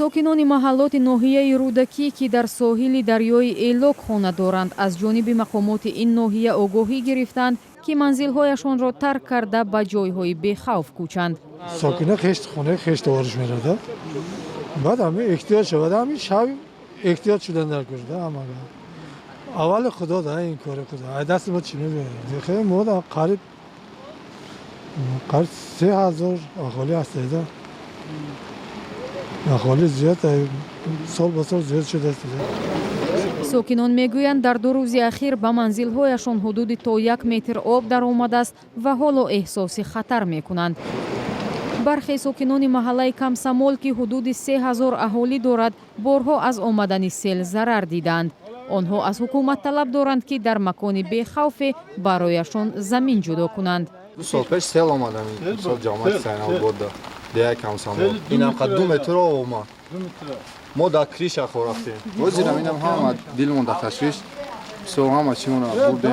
сокинони маҳаллоти ноҳияи рӯдакӣ ки дар соҳили дарёи элок хона доранд аз ҷониби мақомоти ин ноҳия огоҳӣ гирифтанд ки манзилҳояшонро тарк карда ба ҷойҳои бехавф кӯчанд. сокина хешти хона хешти ориш мерада баъд ҳамин эҳтиёт шавад ҳамин шав эҳтиёт шудан дар кӯшда ҳамага аввали худо да ин кори худо ай дасти мо чӣ мебием мо қариб 3000 аҳолӣ ҳастеда аҳолӣ зиёд сол ба сол зиёд шудааст. сокинон мегӯянд дар 2 рӯзи ахир ба манзилҳояшон ҳудуди то 1 метр об даромадааст ва ҳоло эҳсоси хатар мекунанд. бархе сокинони маҳаллаи Камсамол ки ҳудуди 3000 аҳолӣ дорад борҳо аз омадани сел зарар диданд. онҳо аз ҳукумат талаб доранд ки дар макони бехавфе барояшон замин ҷудо кунанд. 2 сол пеш сел омадам сол ҷамоати Сайналбодда деяи Камсамол инам қад 2 метр омад мо дар криша хорафтем ҳозирам инам ҳама дилмонда ташвиш со ҳама чимона бурдем.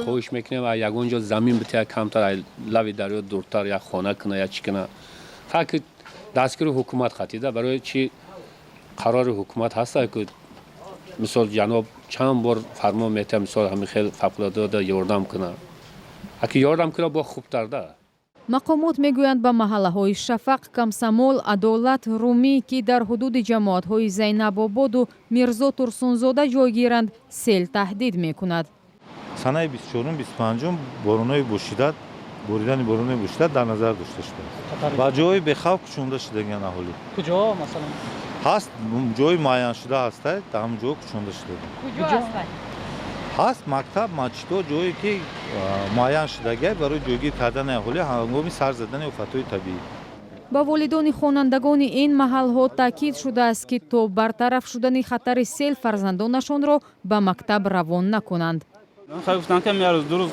хоҳиш мекунем ягон ҷо замин битая камтар лави дарё дуртар як хона кина я чӣ кина фақат дастгири ҳукумат хатида барои чӣ қарори ҳукумат ҳаста ки мисол ҷаноб чанд бор фармо метавад мисол ҳамин хел фавқулодда ёрдам кина аки ёрдам кина бо хубтарда. мақомот мегӯянд ба маҳаллаҳои Шафақ, Камсамол, Адолат, Румӣ ки дар ҳудуди ҷамоатҳои Зайнабободу Мирзо Турсунзода ҷойгиранд сел таҳдид мекунад. санаи 24-25 боронои бошидат боридани боронои бошидат дар назар дошта шудааст. ба ҷои бехавф кушонда шудаган аҳолӣ куҷо масалан ҳаст ҷои муайян шуда ҳаста дар ҳамон ҷо кушонда шудаган куҷо ҳаста ҳаст мактаб масҷидҳо ҷое ки муайян шудагӣ барои ҷойгир кардани аҳолӣ ҳангоми сар задани офатҳои табиӣ. ба волидони хонандагони ин маҳалҳо таъкид шудааст ки то бартараф шудани хатари сел фарзандонашонро ба мактаб равон накунанд. гуфтанд ки меарӯз ду рӯз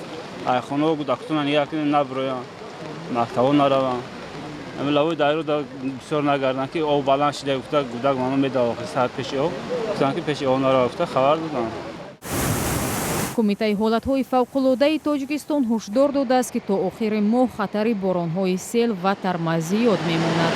айхонаҳо гудактонан яке наброян мактабҳо нараванд лавои дайро бисёр нагарданд ки об баланд шуда гуфта гудак мано медава сар пеши об гуфтанд ки пеши об нарава гуфта хабар доданд. кумитаи ҳолатҳои фавқулодаи Тоҷикистон ҳушдор додааст ки то охири моҳ хатари боронҳои сел ва тарма зиёд мемонад.